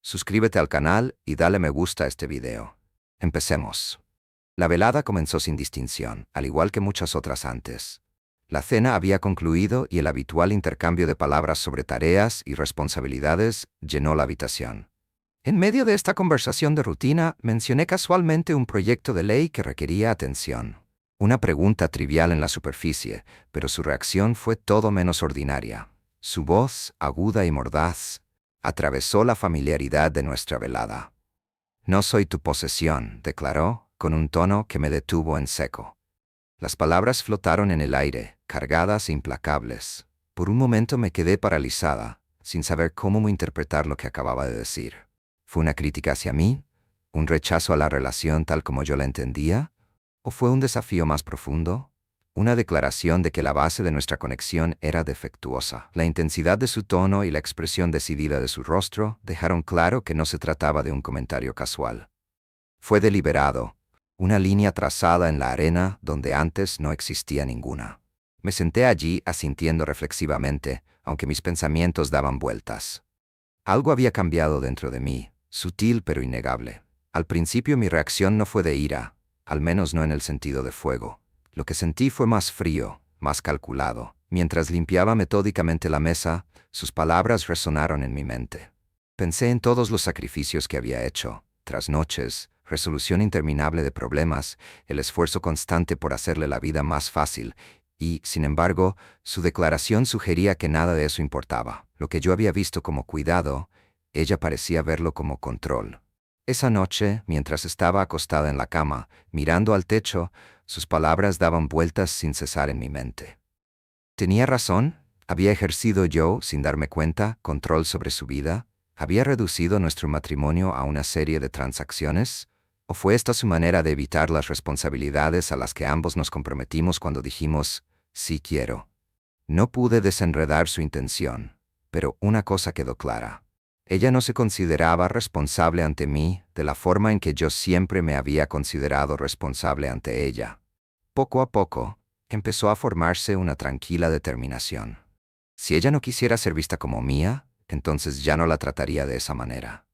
Suscríbete al canal y dale me gusta a este video. Empecemos. La velada comenzó sin distinción, al igual que muchas otras antes. La cena había concluido y el habitual intercambio de palabras sobre tareas y responsabilidades llenó la habitación. En medio de esta conversación de rutina, mencioné casualmente un proyecto de ley que requería atención. Una pregunta trivial en la superficie, pero su reacción fue todo menos ordinaria. Su voz, aguda y mordaz, atravesó la familiaridad de nuestra velada. «No soy tu posesión», declaró, con un tono que me detuvo en seco. Las palabras flotaron en el aire, cargadas e implacables. Por un momento me quedé paralizada, sin saber cómo interpretar lo que acababa de decir. ¿Fue una crítica hacia mí? ¿Un rechazo a la relación tal como yo la entendía? ¿O fue un desafío más profundo? Una declaración de que la base de nuestra conexión era defectuosa. La intensidad de su tono y la expresión decidida de su rostro dejaron claro que no se trataba de un comentario casual. Fue deliberado, una línea trazada en la arena donde antes no existía ninguna. Me senté allí asintiendo reflexivamente, aunque mis pensamientos daban vueltas. Algo había cambiado dentro de mí, sutil pero innegable. Al principio mi reacción no fue de ira, al menos no en el sentido de fuego. Lo que sentí fue más frío, más calculado. Mientras limpiaba metódicamente la mesa, sus palabras resonaron en mi mente. Pensé en todos los sacrificios que había hecho, trasnoches, resolución interminable de problemas, el esfuerzo constante por hacerle la vida más fácil, y, sin embargo, su declaración sugería que nada de eso importaba. Lo que yo había visto como cuidado, ella parecía verlo como control. Esa noche, mientras estaba acostada en la cama, mirando al techo, sus palabras daban vueltas sin cesar en mi mente. ¿Tenía razón? ¿Había ejercido yo, sin darme cuenta, control sobre su vida? ¿Había reducido nuestro matrimonio a una serie de transacciones? ¿O fue esta su manera de evitar las responsabilidades a las que ambos nos comprometimos cuando dijimos, sí quiero? No pude desenredar su intención, pero una cosa quedó clara. Ella no se consideraba responsable ante mí de la forma en que yo siempre me había considerado responsable ante ella. Poco a poco, empezó a formarse una tranquila determinación. Si ella no quisiera ser vista como mía, entonces ya no la trataría de esa manera.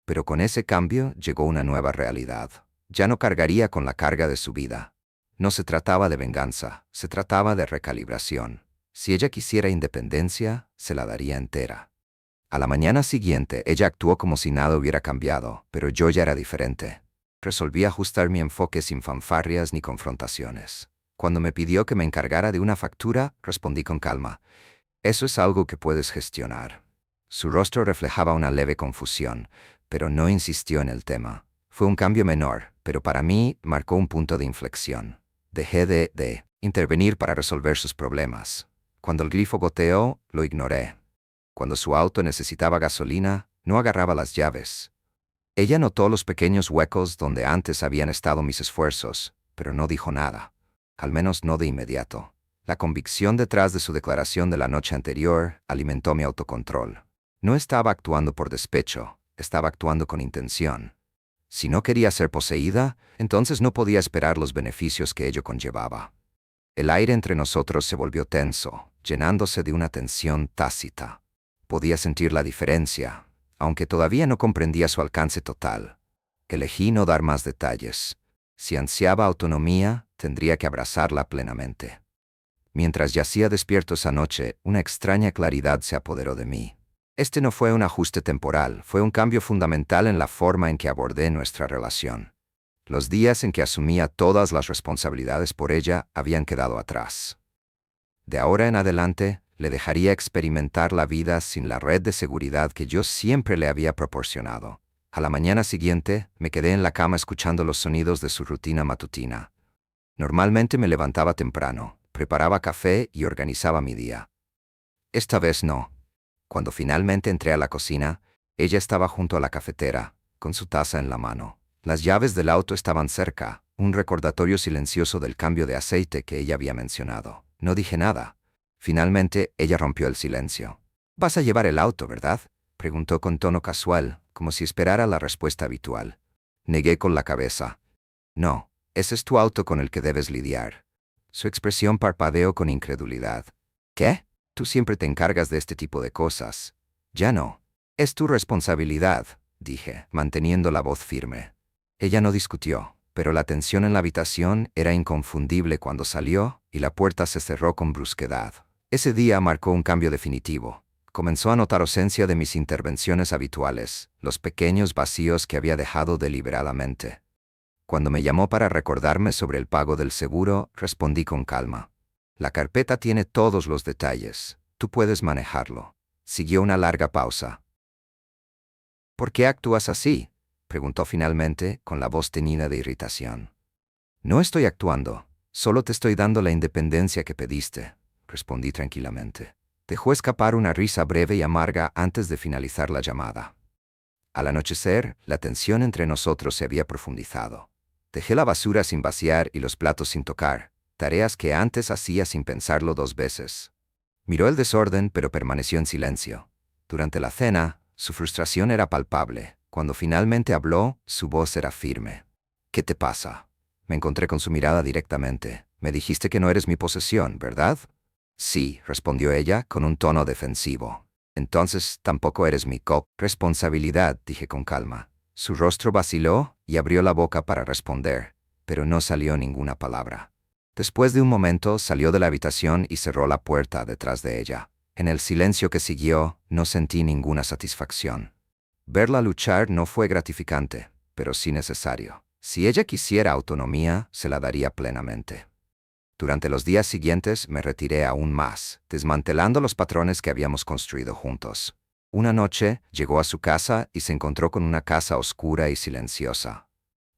Pero con ese cambio llegó una nueva realidad. Ya no cargaría con la carga de su vida. No se trataba de venganza, se trataba de recalibración. Si ella quisiera independencia, se la daría entera. A la mañana siguiente, ella actuó como si nada hubiera cambiado, pero yo ya era diferente. Resolví ajustar mi enfoque sin fanfarrias ni confrontaciones. Cuando me pidió que me encargara de una factura, respondí con calma. Eso es algo que puedes gestionar. Su rostro reflejaba una leve confusión, pero no insistió en el tema. Fue un cambio menor, pero para mí marcó un punto de inflexión. Dejé de intervenir para resolver sus problemas. Cuando el grifo goteó, lo ignoré. Cuando su auto necesitaba gasolina, no agarraba las llaves. Ella notó los pequeños huecos donde antes habían estado mis esfuerzos, pero no dijo nada. Al menos no de inmediato. La convicción detrás de su declaración de la noche anterior alimentó mi autocontrol. No estaba actuando por despecho, estaba actuando con intención. Si no quería ser poseída, entonces no podía esperar los beneficios que ello conllevaba. El aire entre nosotros se volvió tenso, llenándose de una tensión tácita. Podía sentir la diferencia, aunque todavía no comprendía su alcance total. Elegí no dar más detalles. Si ansiaba autonomía, tendría que abrazarla plenamente. Mientras yacía despierto esa noche, una extraña claridad se apoderó de mí. Este no fue un ajuste temporal, fue un cambio fundamental en la forma en que abordé nuestra relación. Los días en que asumía todas las responsabilidades por ella habían quedado atrás. De ahora en adelante, le dejaría experimentar la vida sin la red de seguridad que yo siempre le había proporcionado. A la mañana siguiente, me quedé en la cama escuchando los sonidos de su rutina matutina. Normalmente me levantaba temprano, preparaba café y organizaba mi día. Esta vez no. Cuando finalmente entré a la cocina, ella estaba junto a la cafetera, con su taza en la mano. Las llaves del auto estaban cerca, un recordatorio silencioso del cambio de aceite que ella había mencionado. No dije nada. Finalmente, ella rompió el silencio. «¿Vas a llevar el auto, verdad?», preguntó con tono casual, como si esperara la respuesta habitual. Negué con la cabeza. «No, ese es tu auto con el que debes lidiar». Su expresión parpadeó con incredulidad. «¿Qué? Tú siempre te encargas de este tipo de cosas». «Ya no». Es tu responsabilidad, dije, manteniendo la voz firme. Ella no discutió, pero la tensión en la habitación era inconfundible cuando salió y la puerta se cerró con brusquedad. Ese día marcó un cambio definitivo. Comenzó a notar ausencia de mis intervenciones habituales, los pequeños vacíos que había dejado deliberadamente. Cuando me llamó para recordarme sobre el pago del seguro, respondí con calma. La carpeta tiene todos los detalles. Tú puedes manejarlo. Siguió una larga pausa. ¿Por qué actúas así?, preguntó finalmente, con la voz teñida de irritación. No estoy actuando, solo te estoy dando la independencia que pediste, respondí tranquilamente. Dejó escapar una risa breve y amarga antes de finalizar la llamada. Al anochecer, la tensión entre nosotros se había profundizado. Dejé la basura sin vaciar y los platos sin tocar, tareas que antes hacía sin pensarlo 2 veces. Miró el desorden, pero permaneció en silencio. Durante la cena, su frustración era palpable. Cuando finalmente habló, su voz era firme. ¿Qué te pasa? Me encontré con su mirada directamente. Me dijiste que no eres mi posesión, ¿verdad? Sí, respondió ella, con un tono defensivo. Entonces, tampoco eres mi responsabilidad, dije con calma. Su rostro vaciló y abrió la boca para responder, pero no salió ninguna palabra. Después de un momento, salió de la habitación y cerró la puerta detrás de ella. En el silencio que siguió, no sentí ninguna satisfacción. Verla luchar no fue gratificante, pero sí necesario. Si ella quisiera autonomía, se la daría plenamente. Durante los días siguientes me retiré aún más, desmantelando los patrones que habíamos construido juntos. Una noche, llegó a su casa y se encontró con una casa oscura y silenciosa.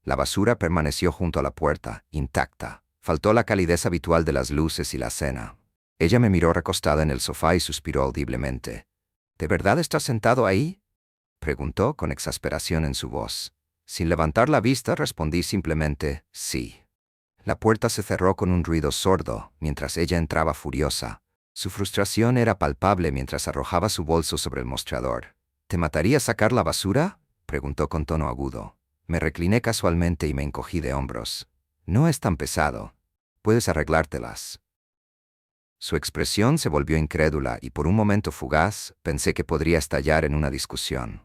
La basura permaneció junto a la puerta, intacta. Faltó la calidez habitual de las luces y la cena. Ella me miró recostada en el sofá y suspiró audiblemente. ¿De verdad estás sentado ahí?, preguntó con exasperación en su voz. Sin levantar la vista respondí simplemente, sí. La puerta se cerró con un ruido sordo, mientras ella entraba furiosa. Su frustración era palpable mientras arrojaba su bolso sobre el mostrador. ¿Te mataría sacar la basura?, preguntó con tono agudo. Me recliné casualmente y me encogí de hombros. No es tan pesado. Puedes arreglártelas. Su expresión se volvió incrédula y por un momento fugaz pensé que podría estallar en una discusión.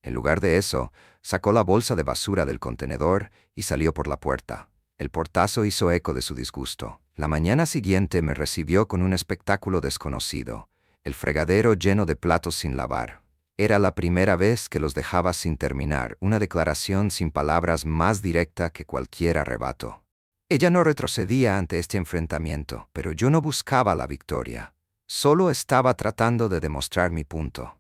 En lugar de eso, sacó la bolsa de basura del contenedor y salió por la puerta. El portazo hizo eco de su disgusto. La mañana siguiente me recibió con un espectáculo desconocido, el fregadero lleno de platos sin lavar. Era la primera vez que los dejaba sin terminar, una declaración sin palabras más directa que cualquier arrebato. Ella no retrocedía ante este enfrentamiento, pero yo no buscaba la victoria. Solo estaba tratando de demostrar mi punto.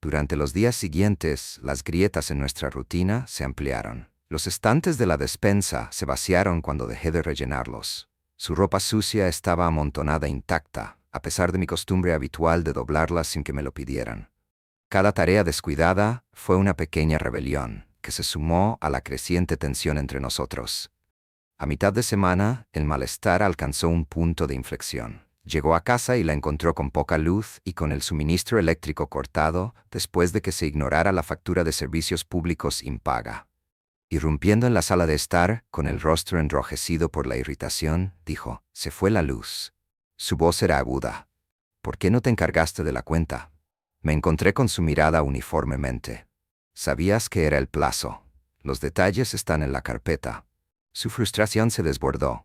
Durante los días siguientes, las grietas en nuestra rutina se ampliaron. Los estantes de la despensa se vaciaron cuando dejé de rellenarlos. Su ropa sucia estaba amontonada intacta, a pesar de mi costumbre habitual de doblarla sin que me lo pidieran. Cada tarea descuidada fue una pequeña rebelión, que se sumó a la creciente tensión entre nosotros. A mitad de semana, el malestar alcanzó un punto de inflexión. Llegó a casa y la encontró con poca luz y con el suministro eléctrico cortado después de que se ignorara la factura de servicios públicos impaga. Irrumpiendo en la sala de estar, con el rostro enrojecido por la irritación, dijo, «Se fue la luz». Su voz era aguda. «¿Por qué no te encargaste de la cuenta?» Me encontré con su mirada uniformemente. «Sabías que era el plazo. Los detalles están en la carpeta». Su frustración se desbordó.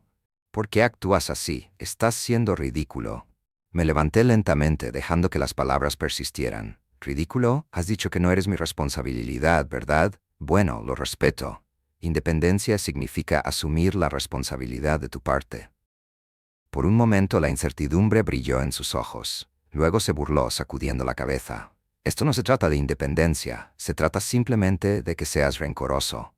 «¿Por qué actúas así? Estás siendo ridículo». Me levanté lentamente, dejando que las palabras persistieran. «¿Ridículo? Has dicho que no eres mi responsabilidad, ¿verdad? Bueno, lo respeto. Independencia significa asumir la responsabilidad de tu parte». Por un momento la incertidumbre brilló en sus ojos. Luego se burló, sacudiendo la cabeza. «Esto no se trata de independencia, se trata simplemente de que seas rencoroso».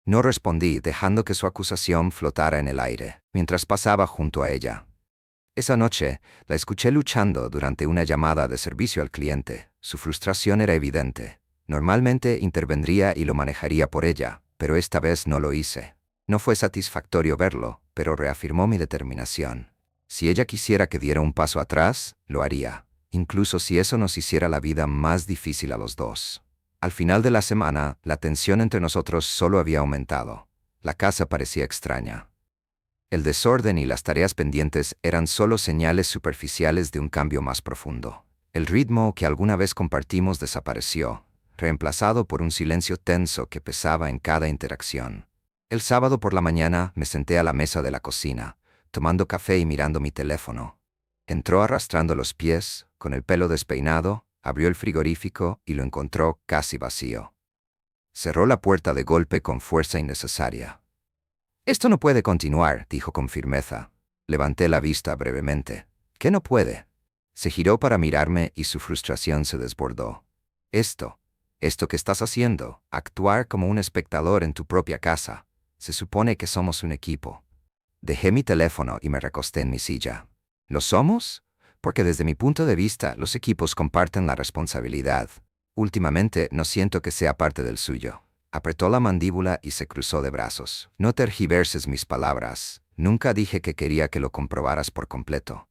No respondí, dejando que su acusación flotara en el aire, mientras pasaba junto a ella. Esa noche, la escuché luchando durante una llamada de servicio al cliente. Su frustración era evidente. Normalmente intervendría y lo manejaría por ella, pero esta vez no lo hice. No fue satisfactorio verlo, pero reafirmó mi determinación. Si ella quisiera que diera un paso atrás, lo haría, incluso si eso nos hiciera la vida más difícil a los dos. Al final de la semana, la tensión entre nosotros solo había aumentado. La casa parecía extraña. El desorden y las tareas pendientes eran solo señales superficiales de un cambio más profundo. El ritmo que alguna vez compartimos desapareció, reemplazado por un silencio tenso que pesaba en cada interacción. El sábado por la mañana me senté a la mesa de la cocina, tomando café y mirando mi teléfono. Entró arrastrando los pies, con el pelo despeinado, abrió el frigorífico y lo encontró casi vacío. Cerró la puerta de golpe con fuerza innecesaria. «Esto no puede continuar», dijo con firmeza. Levanté la vista brevemente. «¿Qué no puede?» Se giró para mirarme y su frustración se desbordó. Esto que estás haciendo, actuar como un espectador en tu propia casa. Se supone que somos un equipo». Dejé mi teléfono y me recosté en mi silla. ¿Lo somos? Porque desde mi punto de vista, los equipos comparten la responsabilidad. Últimamente no siento que sea parte del suyo. Apretó la mandíbula y se cruzó de brazos. No tergiverses mis palabras. Nunca dije que quería que lo comprobaras por completo.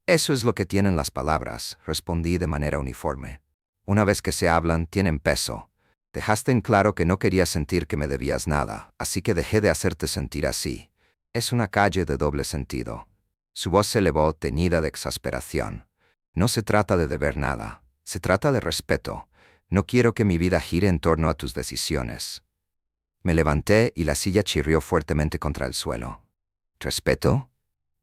Eso es lo que tienen las palabras, respondí de manera uniforme. Una vez que se hablan, tienen peso. Dejaste en claro que no querías sentir que me debías nada, así que dejé de hacerte sentir así. Es una calle de doble sentido. Su voz se elevó, teñida de exasperación. No se trata de deber nada, se trata de respeto. No quiero que mi vida gire en torno a tus decisiones. Me levanté y la silla chirrió fuertemente contra el suelo. ¿Respeto?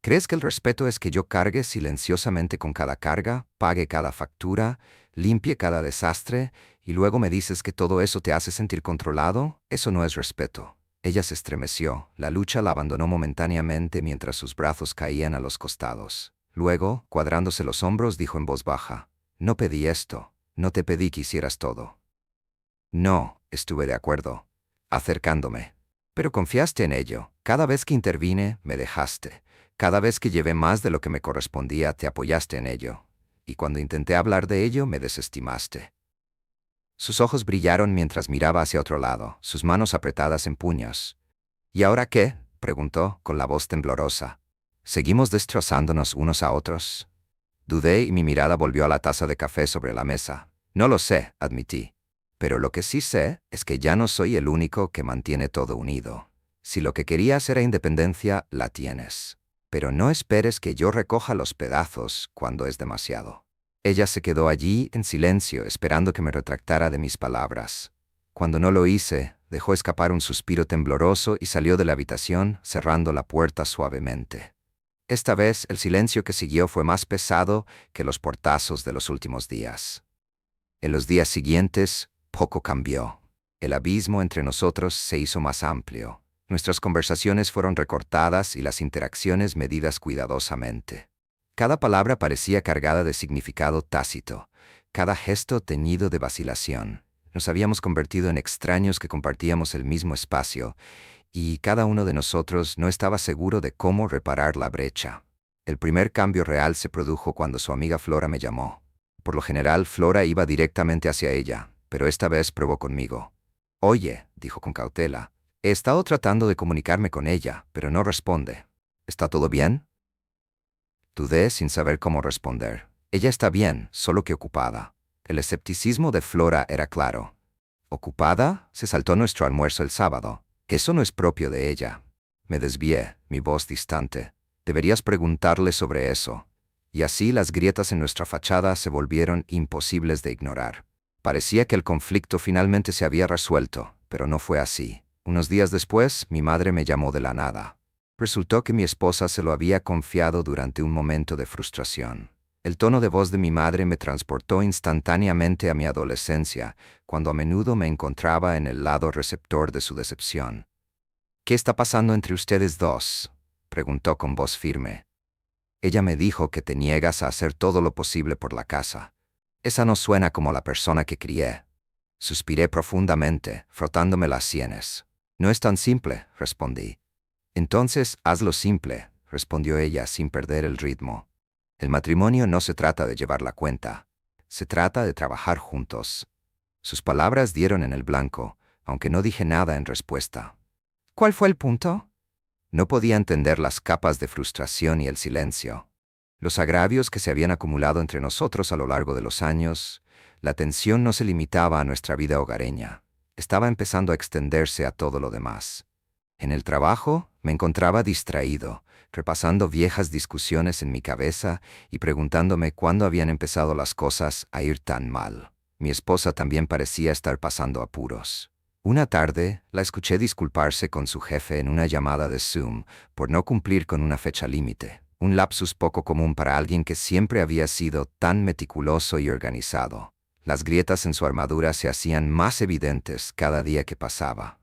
¿Crees que el respeto es que yo cargue silenciosamente con cada carga, pague cada factura, limpie cada desastre, y luego me dices que todo eso te hace sentir controlado? Eso no es respeto. Ella se estremeció. La lucha la abandonó momentáneamente mientras sus brazos caían a los costados. Luego, cuadrándose los hombros, dijo en voz baja: «No pedí esto. No te pedí que hicieras todo». «No», estuve de acuerdo, acercándome. «Pero confiaste en ello. Cada vez que intervine, me dejaste. Cada vez que llevé más de lo que me correspondía, te apoyaste en ello. Y cuando intenté hablar de ello, me desestimaste». Sus ojos brillaron mientras miraba hacia otro lado, sus manos apretadas en puños. «¿Y ahora qué?», preguntó, con la voz temblorosa. «¿Seguimos destrozándonos unos a otros?». Dudé y mi mirada volvió a la taza de café sobre la mesa. «No lo sé», admití. «Pero lo que sí sé es que ya no soy el único que mantiene todo unido. Si lo que querías era independencia, la tienes. Pero no esperes que yo recoja los pedazos cuando es demasiado». Ella se quedó allí en silencio, esperando que me retractara de mis palabras. Cuando no lo hice, dejó escapar un suspiro tembloroso y salió de la habitación, cerrando la puerta suavemente. Esta vez el silencio que siguió fue más pesado que los portazos de los últimos días. En los días siguientes, poco cambió. El abismo entre nosotros se hizo más amplio. Nuestras conversaciones fueron recortadas y las interacciones medidas cuidadosamente. Cada palabra parecía cargada de significado tácito, cada gesto teñido de vacilación. Nos habíamos convertido en extraños que compartíamos el mismo espacio, y cada uno de nosotros no estaba seguro de cómo reparar la brecha. El primer cambio real se produjo cuando su amiga Flora me llamó. Por lo general, Flora iba directamente hacia ella, pero esta vez probó conmigo. «Oye», dijo con cautela, «he estado tratando de comunicarme con ella, pero no responde. ¿Está todo bien?». Dudé sin saber cómo responder. Ella está bien, solo que ocupada. El escepticismo de Flora era claro. ¿Ocupada? Se saltó nuestro almuerzo el sábado. Eso no es propio de ella. Me desvié, mi voz distante. Deberías preguntarle sobre eso. Y así las grietas en nuestra fachada se volvieron imposibles de ignorar. Parecía que el conflicto finalmente se había resuelto, pero no fue así. Unos días después, mi madre me llamó de la nada. Resultó que mi esposa se lo había confiado durante un momento de frustración. El tono de voz de mi madre me transportó instantáneamente a mi adolescencia, cuando a menudo me encontraba en el lado receptor de su decepción. «¿Qué está pasando entre ustedes dos?», preguntó con voz firme. «Ella me dijo que te niegas a hacer todo lo posible por la casa. Esa no suena como la persona que crié». Suspiré profundamente, frotándome las sienes. «No es tan simple», respondí. «Entonces, hazlo simple», respondió ella sin perder el ritmo. «El matrimonio no se trata de llevar la cuenta. Se trata de trabajar juntos». Sus palabras dieron en el blanco, aunque no dije nada en respuesta. «¿Cuál fue el punto?». No podía entender las capas de frustración y el silencio. Los agravios que se habían acumulado entre nosotros a lo largo de los años. La tensión no se limitaba a nuestra vida hogareña. Estaba empezando a extenderse a todo lo demás. En el trabajo me encontraba distraído, repasando viejas discusiones en mi cabeza y preguntándome cuándo habían empezado las cosas a ir tan mal. Mi esposa también parecía estar pasando apuros. Una tarde la escuché disculparse con su jefe en una llamada de Zoom por no cumplir con una fecha límite, un lapsus poco común para alguien que siempre había sido tan meticuloso y organizado. Las grietas en su armadura se hacían más evidentes cada día que pasaba.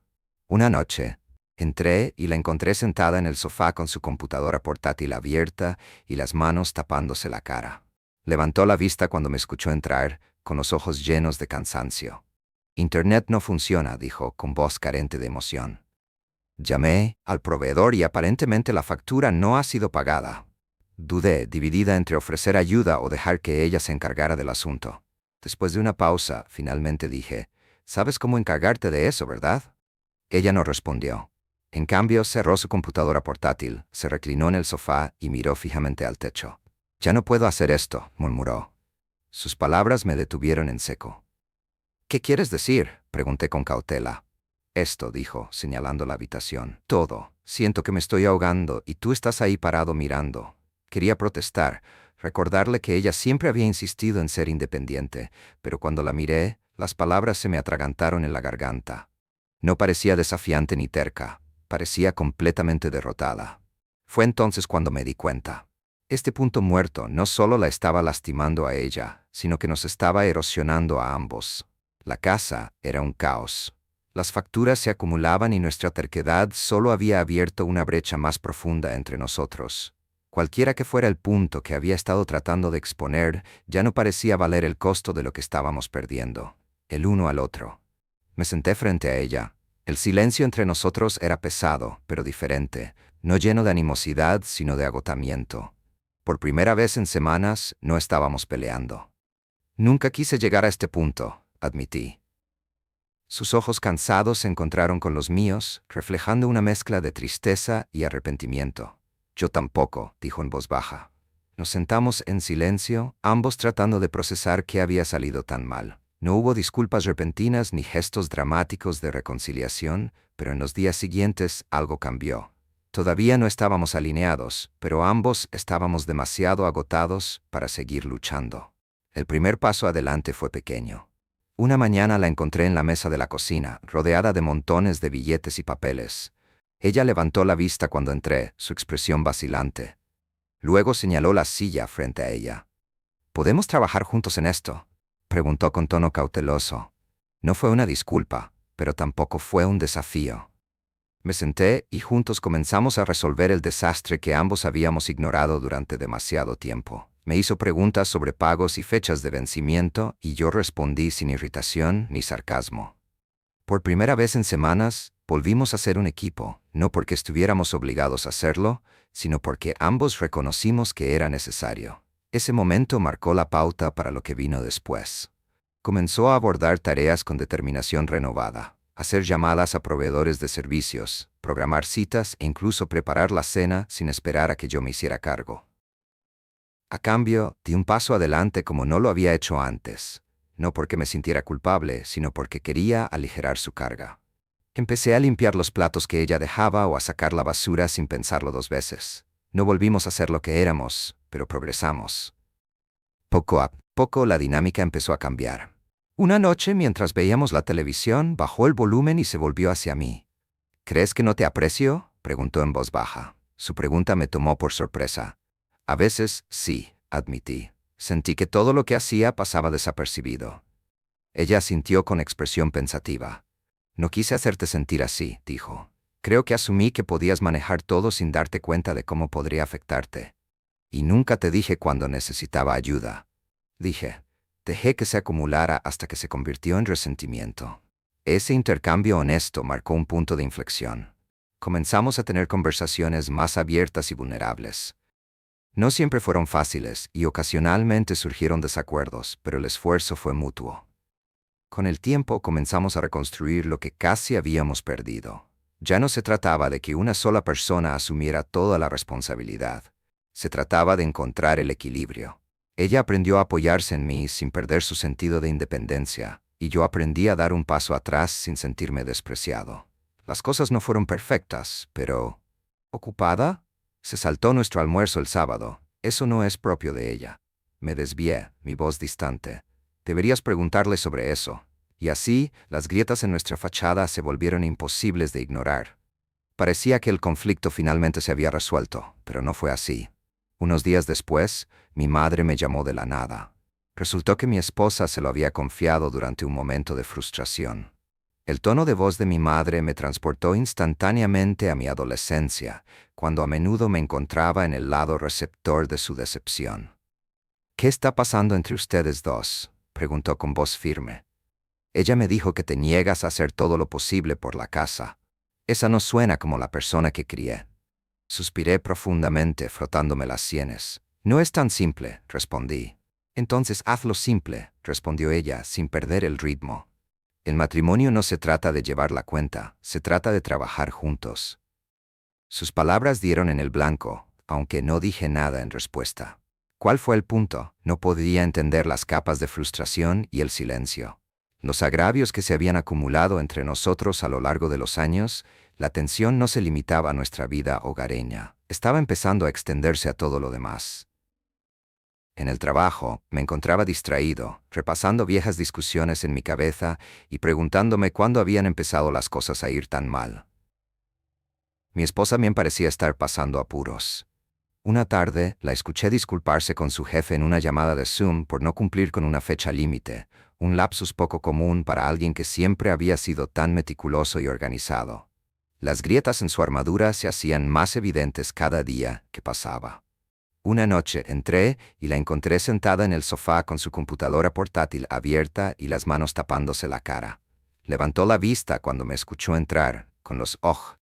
Una noche, entré y la encontré sentada en el sofá con su computadora portátil abierta y las manos tapándose la cara. Levantó la vista cuando me escuchó entrar, con los ojos llenos de cansancio. «Internet no funciona», dijo, con voz carente de emoción. Llamé al proveedor y aparentemente la factura no ha sido pagada. Dudé, dividida entre ofrecer ayuda o dejar que ella se encargara del asunto. Después de una pausa, finalmente dije, «¿Sabes cómo encargarte de eso, verdad?» Ella no respondió. En cambio, cerró su computadora portátil, se reclinó en el sofá y miró fijamente al techo. «Ya no puedo hacer esto», murmuró. Sus palabras me detuvieron en seco. «¿Qué quieres decir?», pregunté con cautela. «Esto», dijo, señalando la habitación. «Todo. Siento que me estoy ahogando y tú estás ahí parado mirando». Quería protestar, recordarle que ella siempre había insistido en ser independiente, pero cuando la miré, las palabras se me atragantaron en la garganta. No parecía desafiante ni terca, parecía completamente derrotada. Fue entonces cuando me di cuenta. Este punto muerto no solo la estaba lastimando a ella, sino que nos estaba erosionando a ambos. La casa era un caos. Las facturas se acumulaban y nuestra terquedad solo había abierto una brecha más profunda entre nosotros. Cualquiera que fuera el punto que había estado tratando de exponer, ya no parecía valer el costo de lo que estábamos perdiendo, el uno al otro. Me senté frente a ella. El silencio entre nosotros era pesado, pero diferente, no lleno de animosidad, sino de agotamiento. Por primera vez en semanas, no estábamos peleando. «Nunca quise llegar a este punto», admití. Sus ojos cansados se encontraron con los míos, reflejando una mezcla de tristeza y arrepentimiento. «Yo tampoco», dijo en voz baja. Nos sentamos en silencio, ambos tratando de procesar qué había salido tan mal. No hubo disculpas repentinas ni gestos dramáticos de reconciliación, pero en los días siguientes algo cambió. Todavía no estábamos alineados, pero ambos estábamos demasiado agotados para seguir luchando. El primer paso adelante fue pequeño. Una mañana la encontré en la mesa de la cocina, rodeada de montones de billetes y papeles. Ella levantó la vista cuando entré, su expresión vacilante. Luego señaló la silla frente a ella. «¿Podemos trabajar juntos en esto?», preguntó con tono cauteloso. No fue una disculpa, pero tampoco fue un desafío. Me senté y juntos comenzamos a resolver el desastre que ambos habíamos ignorado durante demasiado tiempo. Me hizo preguntas sobre pagos y fechas de vencimiento y yo respondí sin irritación ni sarcasmo. Por primera vez en semanas, volvimos a ser un equipo, no porque estuviéramos obligados a hacerlo, sino porque ambos reconocimos que era necesario. Ese momento marcó la pauta para lo que vino después. Comenzó a abordar tareas con determinación renovada, hacer llamadas a proveedores de servicios, programar citas e incluso preparar la cena sin esperar a que yo me hiciera cargo. A cambio, di un paso adelante como no lo había hecho antes, no porque me sintiera culpable, sino porque quería aligerar su carga. Empecé a limpiar los platos que ella dejaba o a sacar la basura sin pensarlo dos veces. No volvimos a ser lo que éramos, pero progresamos. Poco a poco la dinámica empezó a cambiar. Una noche, mientras veíamos la televisión, bajó el volumen y se volvió hacia mí. «¿Crees que no te aprecio?», preguntó en voz baja. Su pregunta me tomó por sorpresa. «A veces, sí», admití. Sentí que todo lo que hacía pasaba desapercibido. Ella asintió con expresión pensativa. «No quise hacerte sentir así», dijo. «Creo que asumí que podías manejar todo sin darte cuenta de cómo podría afectarte. Y nunca te dije cuando necesitaba ayuda». Dije. Dejé que se acumulara hasta que se convirtió en resentimiento. Ese intercambio honesto marcó un punto de inflexión. Comenzamos a tener conversaciones más abiertas y vulnerables. No siempre fueron fáciles y ocasionalmente surgieron desacuerdos, pero el esfuerzo fue mutuo. Con el tiempo comenzamos a reconstruir lo que casi habíamos perdido. Ya no se trataba de que una sola persona asumiera toda la responsabilidad. Se trataba de encontrar el equilibrio. Ella aprendió a apoyarse en mí sin perder su sentido de independencia, y yo aprendí a dar un paso atrás sin sentirme despreciado. Las cosas no fueron perfectas, pero... ¿Ocupada? Se saltó nuestro almuerzo el sábado. Eso no es propio de ella. Me desvié, mi voz distante. Deberías preguntarle sobre eso. Y así, las grietas en nuestra fachada se volvieron imposibles de ignorar. Parecía que el conflicto finalmente se había resuelto, pero no fue así. Unos días después, mi madre me llamó de la nada. Resultó que mi esposa se lo había confiado durante un momento de frustración. El tono de voz de mi madre me transportó instantáneamente a mi adolescencia, cuando a menudo me encontraba en el lado receptor de su decepción. «¿Qué está pasando entre ustedes dos?», preguntó con voz firme. «Ella me dijo que te niegas a hacer todo lo posible por la casa. Esa no suena como la persona que crié». Suspiré profundamente, frotándome las sienes. «No es tan simple», respondí. «Entonces hazlo simple», respondió ella, sin perder el ritmo. «El matrimonio no se trata de llevar la cuenta, se trata de trabajar juntos». Sus palabras dieron en el blanco, aunque no dije nada en respuesta. ¿Cuál fue el punto? No podía entender las capas de frustración y el silencio. Los agravios que se habían acumulado entre nosotros a lo largo de los años, la tensión no se limitaba a nuestra vida hogareña, estaba empezando a extenderse a todo lo demás. En el trabajo, me encontraba distraído, repasando viejas discusiones en mi cabeza y preguntándome cuándo habían empezado las cosas a ir tan mal. Mi esposa también parecía estar pasando apuros. Una tarde, la escuché disculparse con su jefe en una llamada de Zoom por no cumplir con una fecha límite, un lapsus poco común para alguien que siempre había sido tan meticuloso y organizado. Las grietas en su armadura se hacían más evidentes cada día que pasaba. Una noche entré y la encontré sentada en el sofá con su computadora portátil abierta y las manos tapándose la cara. Levantó la vista cuando me escuchó entrar, con los ojos